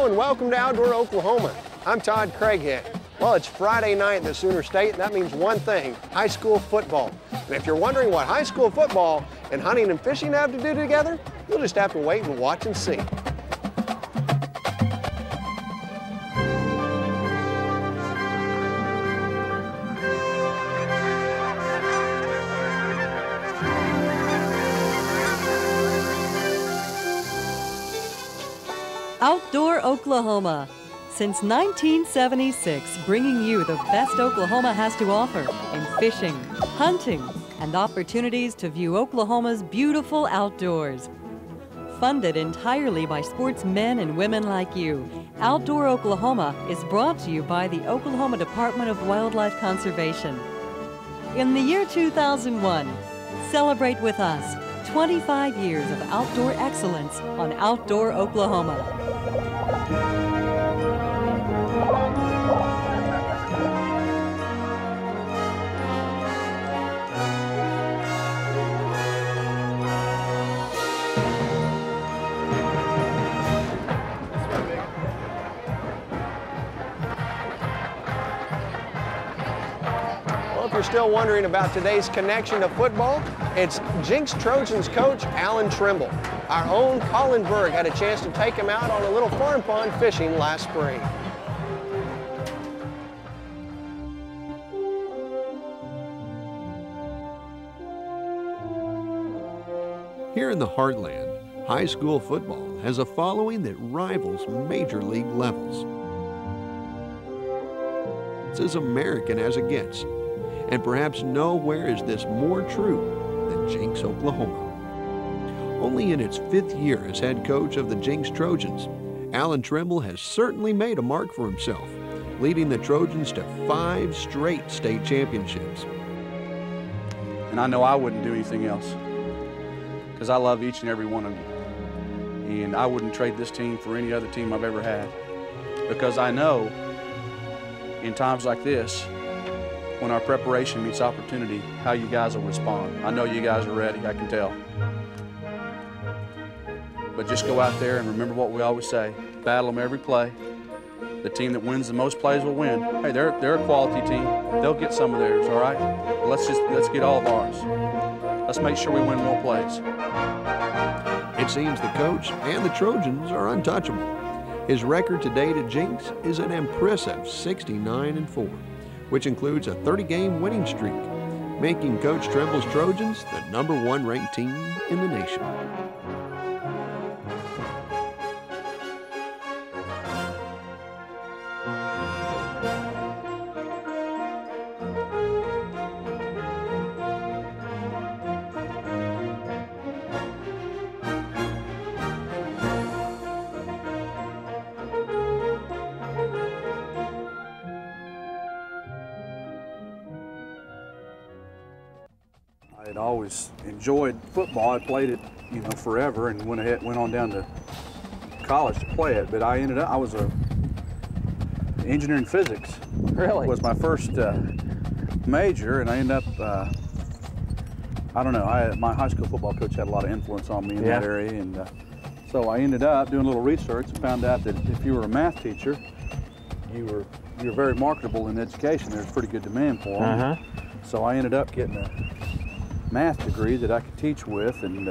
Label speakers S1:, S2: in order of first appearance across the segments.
S1: Hello and welcome to Outdoor Oklahoma. I'm Todd Craighead. Well, it's Friday night in the Sooner State, and that means one thing, high school football. And if you're wondering what high school football and hunting and fishing have to do together, you'll just have to wait and watch and see.
S2: Outdoor Oklahoma. Since 1976, bringing you the best Oklahoma has to offer in fishing, hunting, and opportunities to view Oklahoma's beautiful outdoors. Funded entirely by sportsmen and women like you, Outdoor Oklahoma is brought to you by the Oklahoma Department of Wildlife Conservation. In the year 2001, celebrate with us 25 years of outdoor excellence on Outdoor Oklahoma.
S1: Well, if you're still wondering about today's connection to football, it's Jenks Trojans coach Allan Trimble. Our own Colin Berg had a chance to take him out on a little farm pond fishing last spring.
S3: Here in the heartland, high school football has a following that rivals major league levels. It's as American as it gets, and perhaps nowhere is this more true than Jenks, Oklahoma. Only in its 5th year as head coach of the Jenks Trojans, Allan Trimble has certainly made a mark for himself, leading the Trojans to 5 straight state championships.
S4: And I know I wouldn't do anything else, because I love each and every one of you. And I wouldn't trade this team for any other team I've ever had, because I know in times like this, when our preparation meets opportunity, how you guys will respond. I know you guys are ready, I can tell. But just go out there and remember what we always say, battle them every play. The team that wins the most plays will win. Hey, they're a quality team. They'll get some of theirs, all right? But let's get all of ours. Let's make sure we win more plays.
S3: It seems the coach and the Trojans are untouchable. His record to date at Jenks is an impressive 69-4, which includes a 30-game winning streak, making Coach Trimble's Trojans the #1 ranked team in the nation.
S4: I had always enjoyed football. I played it, forever, and went on down to college to play it. But I was a engineering physics.
S5: Really?
S4: Was my first major, and I ended up. I don't know. My high school football coach had a lot of influence on me in that area, and so I ended up doing a little research and found out that if you were a math teacher, you were very marketable in education. There's pretty good demand for them. So I ended up getting a math degree that I could teach with, and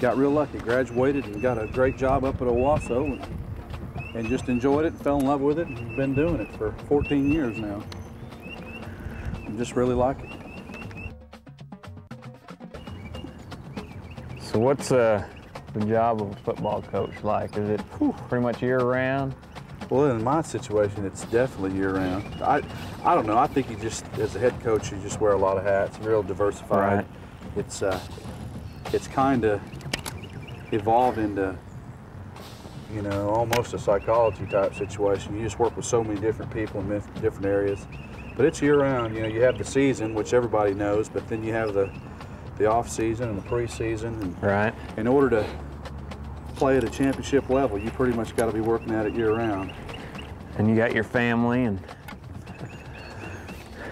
S4: got real lucky. Graduated and got a great job up at Owasso, and just enjoyed it and fell in love with it, and been doing it for 14 years now. I just really like it.
S5: So what's the job of a football coach like? Is it pretty much year-round?
S4: Well, in my situation, it's definitely year-round. I don't know. I think you just, as a head coach, you just wear a lot of hats, real diversified.
S5: Right.
S4: It's kind of evolved into, almost a psychology type situation. You just work with so many different people in different areas. But it's year-round. You have the season, which everybody knows, but then you have the off-season and the pre-season. And
S5: right.
S4: In order to play at a championship level, you pretty much got to be working at it year-round.
S5: And you got your family and.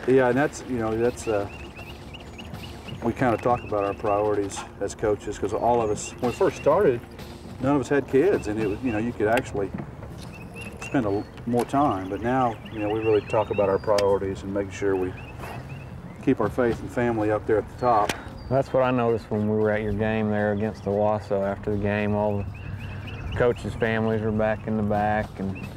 S4: Yeah, and that's we kind of talk about our priorities as coaches, because all of us, when we first started, none of us had kids, and it was, you know, you could actually spend more time. But now, you know, we really talk about our priorities and make sure we keep our faith and family up there at the top.
S5: That's what I noticed when we were at your game there against the Wasso after the game. All the coaches' families were back in the back, and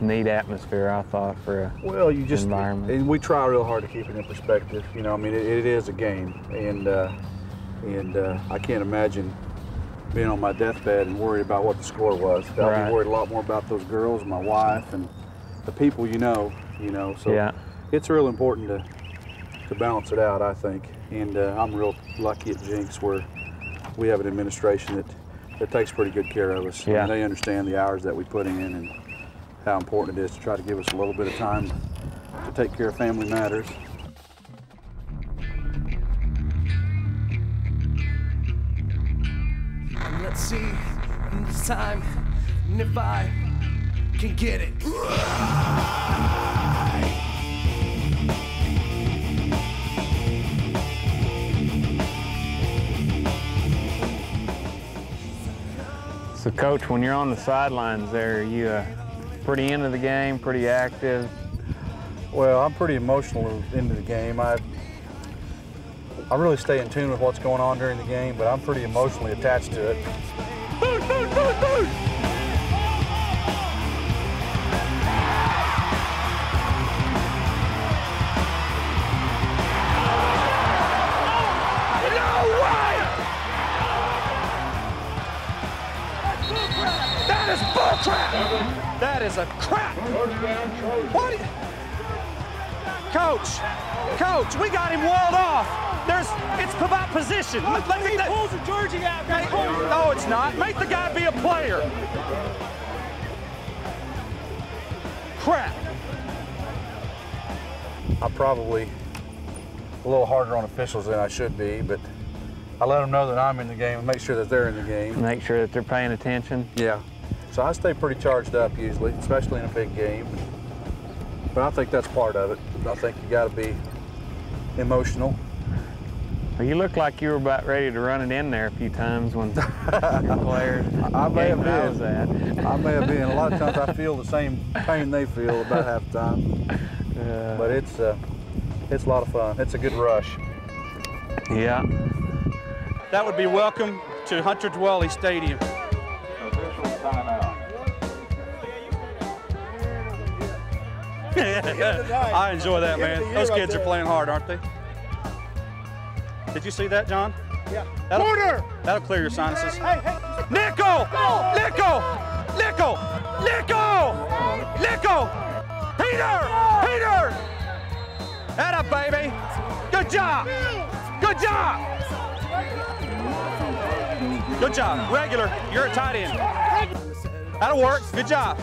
S5: neat atmosphere, I thought, for a environment.
S4: And we try real hard to keep it in perspective. You know, I mean, it is a game, and I can't imagine being on my deathbed and worried about what the score was. I'll be worried a lot more about those girls, my wife, and the people you know. So
S5: yeah.
S4: It's real important to balance it out, I think. And I'm real lucky at Jenks where we have an administration that takes pretty good care of us.
S5: Yeah.
S4: And they understand the hours that we put in and how important it is to try to give us a little bit of time to take care of family matters.
S6: Let's see this time if I can get it.
S5: So, Coach, when you're on the sidelines there, are you pretty into the game, pretty active?
S4: Well, I'm pretty emotional into the game. I really stay in tune with what's going on during the game, but I'm pretty emotionally attached to it.
S6: Boot, boot, boot, boot! That is bullcrap! That is a crap! What? Coach, we got him walled off. It's about position. He pulls the jersey out. No, it's not. Make the guy be a player. Crap.
S4: I'm probably a little harder on officials than I should be, but I let them know that I'm in the game and make sure that they're in the game.
S5: Make sure that they're paying attention?
S4: Yeah. So I stay pretty charged up usually, especially in a big game. But I think that's part of it. I think you got to be emotional.
S5: Well, you look like you were about ready to run it in there a few times when your players
S4: I may have been.
S5: At.
S4: I may have been. A lot of times I feel the same pain they feel about half the time. But it's a lot of fun. It's a good rush.
S5: Yeah.
S7: That would be welcome to Hunter Dwelly Stadium.
S4: Official timeout.
S7: I enjoy that, man. Those kids are playing hard, aren't they? Did you see that, John?
S6: Yeah.
S7: That'll clear your sinuses. Hey. Nickel! Nickel! Nickel! Nickel! Nickel! Peter! Atta baby! Good job! Good job! Good job. Regular, you're a tight end. That'll work. Good job.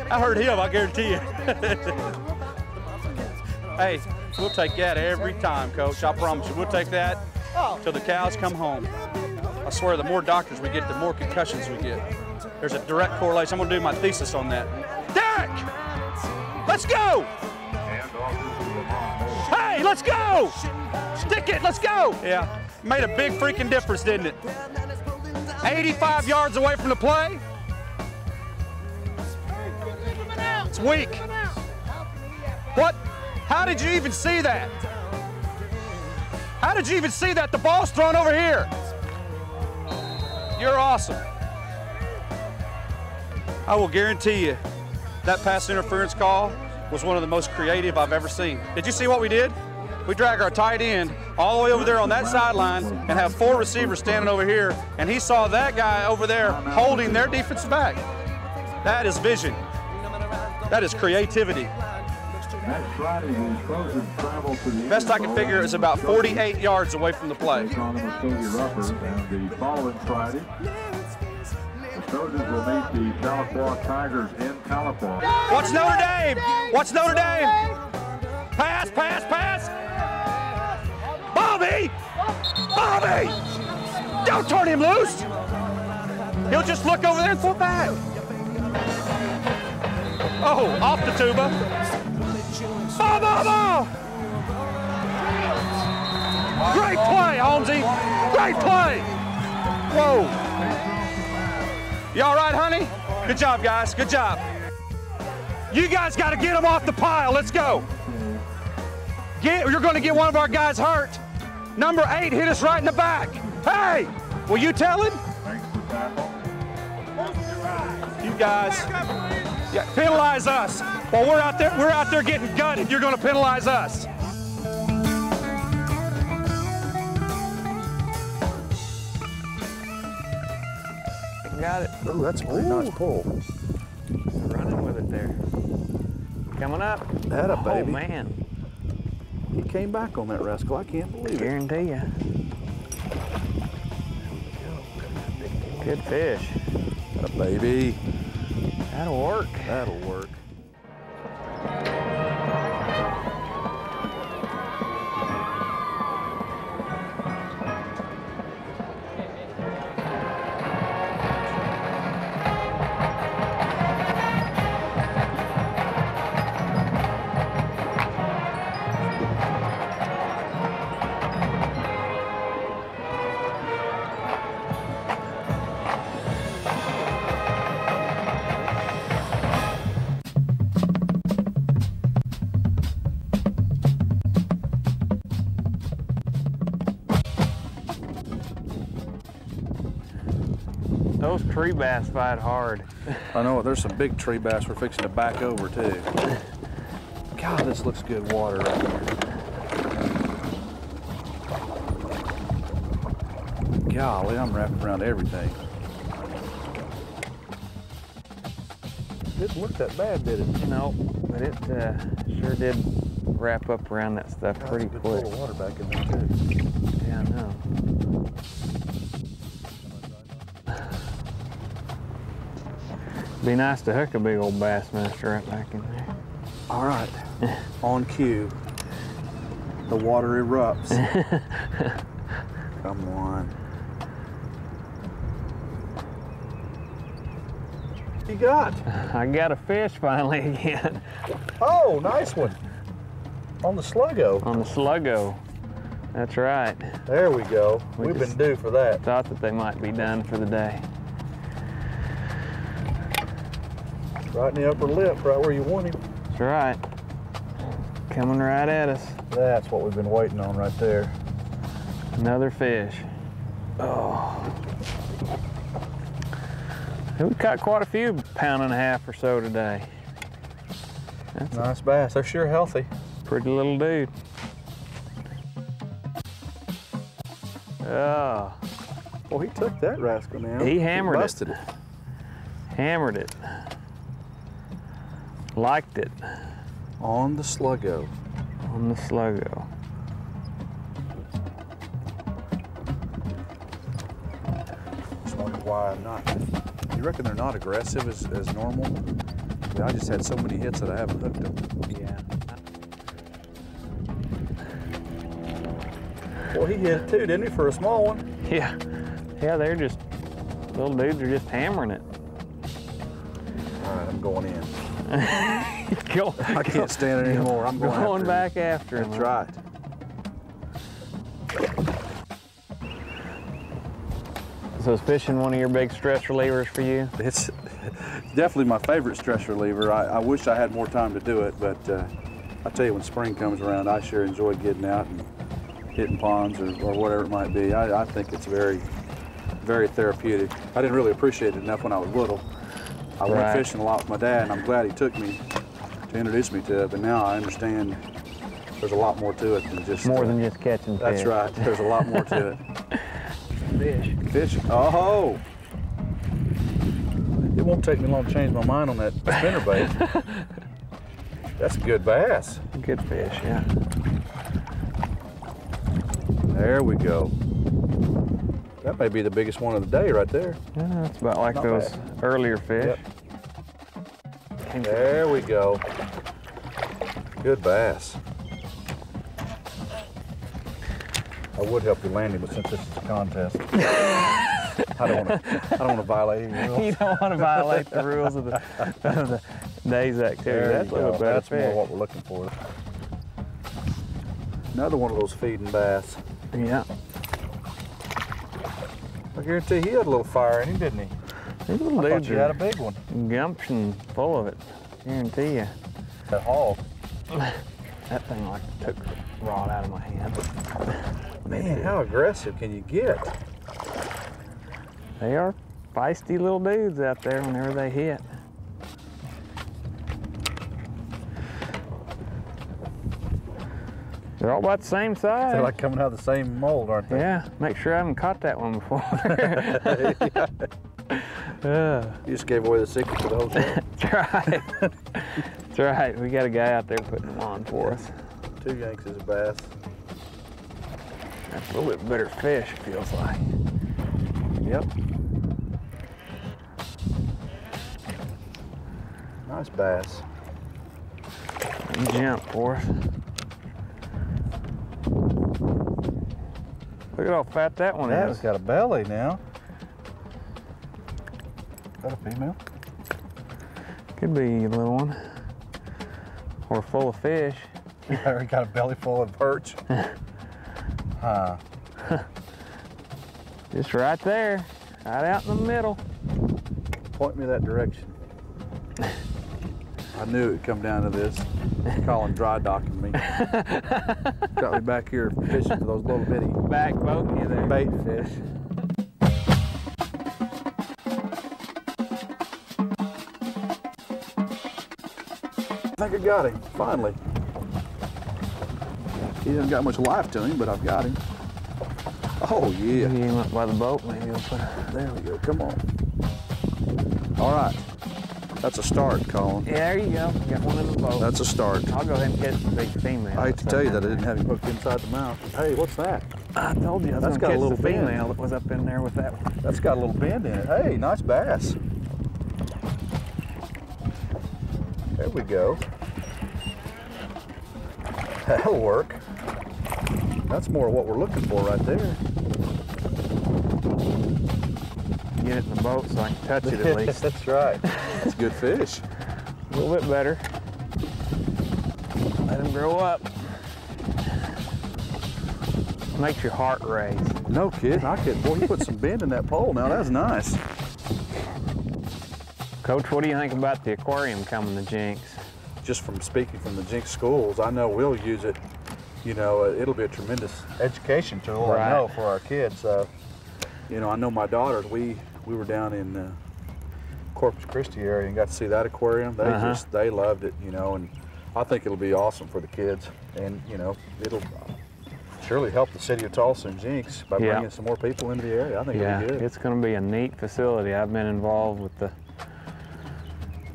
S7: I heard him, I guarantee you. Hey, we'll take that every time, Coach. I promise you. We'll take that till the cows come home. I swear, the more doctors we get, the more concussions we get. There's a direct correlation. I'm going to do my thesis on that. Derek! Let's go! Hey, let's go! Stick it, let's go! Yeah, made a big freaking difference, didn't it? 85 yards away from the play. It's weak. What? How did you even see that? How did you even see that? The ball's thrown over here. You're awesome. I will guarantee you that pass interference call was one of the most creative I've ever seen. Did you see what we did? We drag our tight end all the way over there on that sideline and have 4 receivers standing over here, and he saw that guy over there holding their defensive back. That is vision. That is creativity. Best I can figure is about 48 yards away from the play.
S8: The following Friday, the Trojans will meet the Tahlequah Tigers in Tahlequah.
S7: Watch Notre Dame! Watch Notre Dame! Pass, pass, pass! Bobby! Bobby! Don't turn him loose! He'll just look over there and throw back. Oh, off the tuba. Ball, ball, ball! Great play, Holmesy! Great play! Whoa. You all right, honey? Good job, guys. Good job. You guys got to get them off the pile. Let's go. You're going to get one of our guys hurt. Number 8 hit us right in the back. Hey, will you tell him? You guys, yeah, penalize us. While we're out there getting gutted, you're going to penalize us.
S5: Got it.
S4: Oh, that's a pretty nice pull.
S5: Running with it there. Coming up.
S4: That a baby.
S5: Oh, man.
S4: He came back on that rascal. I can't believe it.
S5: Guarantee you. Good fish.
S4: That a baby.
S5: That'll work.
S4: That'll work.
S5: Those tree bass fight hard.
S4: I know, there's some big tree bass we're fixing to back over too. God, this looks good water right here. Golly, I'm wrapping around everything. Didn't look that bad, did it?
S5: No, but it sure did wrap up around that stuff pretty quick.
S4: There's a good water back in there too.
S5: Yeah, I know. Be nice to hook a big old Bassmaster right back in there.
S4: All right, on cue. The water erupts. Come on. What you got?
S5: I got a fish finally again.
S4: Oh, nice one. On the sluggo.
S5: On the sluggo. That's right.
S4: There we go. We've been due for that.
S5: Thought that they might be done for the day.
S4: Right in the upper lip, right where you want him.
S5: That's right. Coming right at us.
S4: That's what we've been waiting on right there.
S5: Another fish. Oh. We caught quite a few 1.5 pounds or so today. That's
S4: nice bass. They're sure healthy.
S5: Pretty little dude. Oh.
S4: Well, he took that rascal now.
S5: He hammered it.
S4: Busted it.
S5: Hammered it. Liked it.
S4: On the sluggo.
S5: On the sluggo.
S4: Just wonder why I'm not. You reckon they're not aggressive as normal? I just had so many hits that I haven't hooked them.
S5: Yeah.
S4: Well, he hit it too, didn't he, for a small one?
S5: Yeah. Yeah, they're just, little dudes are just hammering it.
S4: All right, I'm going in.
S5: Go,
S4: I can't stand it anymore. I'm
S5: going
S4: after
S5: back
S4: him.
S5: after him.
S4: That's right.
S5: So is fishing one of your big stress relievers for you?
S4: It's definitely my favorite stress reliever. I wish I had more time to do it, but I tell you, when spring comes around, I sure enjoy getting out and hitting ponds or whatever it might be. I think it's very, very therapeutic. I didn't really appreciate it enough when I was little. I went fishing a lot with my dad, and I'm glad he took me to introduce me to it, but now I understand there's a lot more to it than just...
S5: More than just catching fish.
S4: That's right. There's a lot more to it.
S5: Fish.
S4: Fish. Oh! It won't take me long to change my mind on that spinnerbait. That's a good bass.
S5: Good fish, yeah.
S4: There we go. That may be the biggest one of the day right there.
S5: Yeah, it's about like
S4: Not
S5: those
S4: bad.
S5: earlier fish.
S4: Yep. There we go. Good bass. I would help you land him, but since this is a contest, I don't want to violate any rules.
S5: You don't want to violate the rules of the day's activity.
S4: That's
S5: That's
S4: more what we're looking for. Another one of those feeding bass.
S5: Yeah.
S4: I guarantee he had a little fire in him, didn't he?
S5: These little
S4: I thought
S5: dudes
S4: you had a big one.
S5: Gumption full of it, guarantee you.
S4: That hog.
S5: That thing like took the rod out of my hand.
S4: Man, how aggressive can you get?
S5: They are feisty little dudes out there whenever they hit. They're all about the same size.
S4: They're like coming out of the same mold, aren't they?
S5: Yeah, make sure I haven't caught that one before.
S4: You just gave away the secret to the whole show.
S5: That's right. That's right. We got a guy out there putting them on for us.
S4: 2 Yanks is a bass.
S5: That's a little bit better fish, it feels like.
S4: Yep. Nice bass.
S5: And jump for us. Look at how fat that one
S4: That
S5: is.
S4: has got a belly now. Is that a female?
S5: Could be a little one. Or full of fish.
S4: Yeah, got a belly full of perch. Huh.
S5: Just right there, right out in the middle.
S4: Point me that direction. I knew it would come down to this. Colin dry docking me. Got me back here fishing for those little bitty
S5: Back poking you there.
S4: bait fish. I think I got him, finally. He hasn't got much life to him, but I've got him. Oh, yeah.
S5: Maybe he went by the boat, maybe we'll put it.
S4: There we go, come on. All right, that's a start, Colin.
S5: Yeah, there you go. Got one in the boat.
S4: That's a start.
S5: I'll go ahead and catch the big female.
S4: I hate to tell you that I didn't have him hooked inside the mouth. Hey, what's that?
S5: I told you I was
S4: That's
S5: going to
S4: got a
S5: catch
S4: little
S5: the
S4: bend.
S5: female that was up in there with that one.
S4: That's got a little bend in it. Hey, nice bass. There we go. That'll work. That's more what we're looking for right there.
S5: Get it in the boat so I can touch it at least.
S4: That's right. That's good fish.
S5: A little bit better. Let him grow up. Makes your heart race.
S4: No kidding. I could. Boy, you put some bend in that pole now. That's nice.
S5: Coach, what do you think about the aquarium coming to Jenks?
S4: Just from speaking from the Jenks schools, I know we'll use it. You know, it'll be a tremendous education tool,
S5: Right.
S4: I know, for our kids. You know, I know my daughters, we were down in Corpus Christi area and got to see that aquarium. They they loved it, you know, and I think it'll be awesome for the kids. And, you know, it'll surely help the city of Tulsa and Jenks by bringing some more people into the area. I think it'll be good.
S5: It's going to be a neat facility. I've been involved with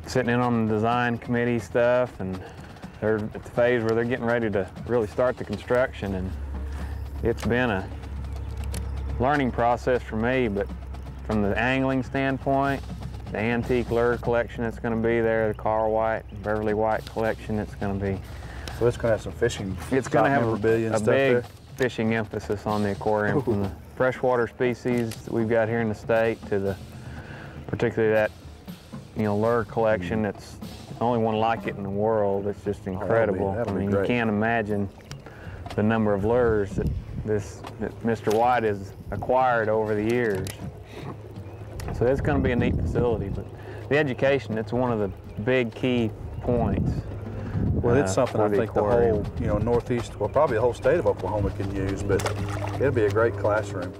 S5: sitting in on the design committee stuff, and they're at the phase where they're getting ready to really start the construction, and it's been a learning process for me, but from the angling standpoint, the antique lure collection that's going to be there, the Carl White, Beverly White collection that's going to be.
S4: So it's going to have some fishing.
S5: It's going to have a
S4: stuff
S5: big
S4: there.
S5: fishing emphasis on the aquarium, from the freshwater species that we've got here in the state to the, particularly that, you know, lure collection. That's the only one like it in the world. It's just incredible.
S4: that'll be
S5: I mean,
S4: great.
S5: you can't imagine the number of lures that Mr. White has acquired over the years. So it's going to be a neat facility, but the education, it's one of the big key points.
S4: Well, it's something I think the
S5: aquarium.
S4: whole, you know, northeast, well, probably the whole state of Oklahoma can use, but it'll be a great classroom.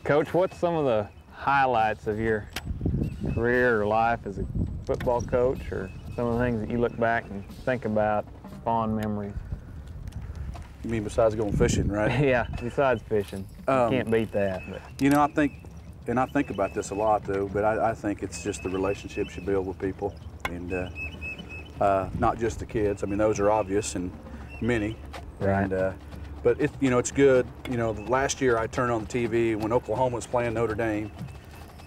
S5: Coach, what's some of the highlights of your career or life as a football coach, or some of the things that you look back and think about, fond memories?
S4: You mean besides going fishing, right?
S5: Yeah, besides fishing. You can't beat that. But.
S4: You know, I think about this a lot, though, but I think it's just the relationships you build with people, and not just the kids. I mean, those are obvious and many.
S5: Right.
S4: And, but it, you know, it's good. You know, last year I turned on the TV when Oklahoma was playing Notre Dame,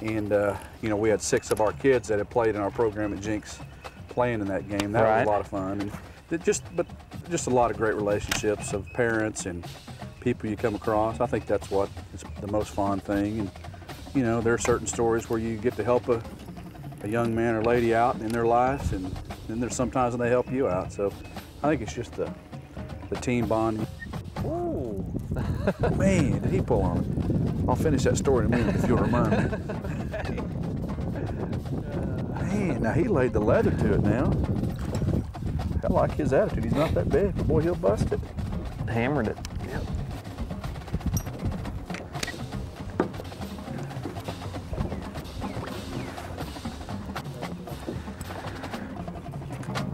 S4: and you know, we had 6 of our kids that had played in our program at Jenks playing in that game. That was a lot of fun, and just a lot of great relationships of parents and people you come across. I think that's what is the most fun thing. And you know, there are certain stories where you get to help a young man or lady out in their life, and then there's sometimes when they help you out. So I think it's just the team bond.
S5: Ooh.
S4: Oh, man, did he pull on it? I'll finish that story in a minute if you'll remind me. Man, now he laid the leather to it now. I like his attitude. He's not that big. Boy, he'll bust it.
S5: Hammered it.
S4: Yep.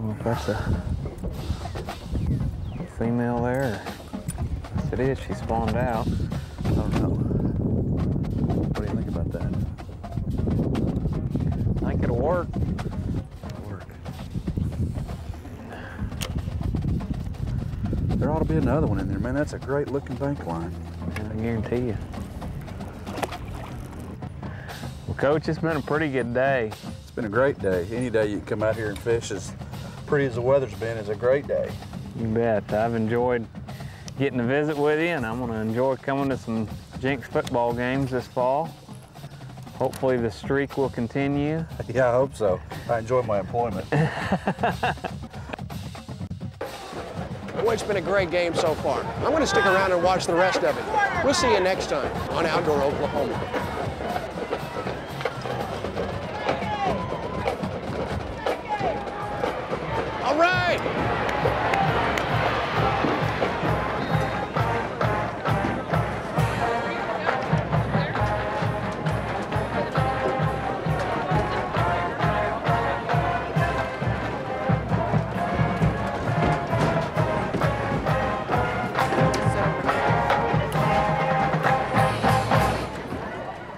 S5: Well, if that's a female there, if it is, she spawned out.
S4: I don't know. What do you think about that?
S5: I think it'll work.
S4: It'll work. There ought to be another one in there, man. That's a great looking bank line.
S5: I guarantee you. Well, Coach, it's been a pretty good day.
S4: It's been a great day. Any day you can come out here and fish, as pretty as the weather's been, is a great day.
S5: You bet. I've enjoyed getting to visit with you, and I'm going to enjoy coming to some Jenks football games this fall. Hopefully the streak will continue.
S4: Yeah, I hope so. I enjoy my employment.
S1: Boy, it's been a great game so far. I'm going to stick around and watch the rest of it. We'll see you next time on Outdoor Oklahoma. All right!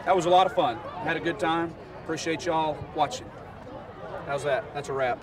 S7: That was a lot of fun. Had a good time. Appreciate y'all watching. How's that? That's a wrap.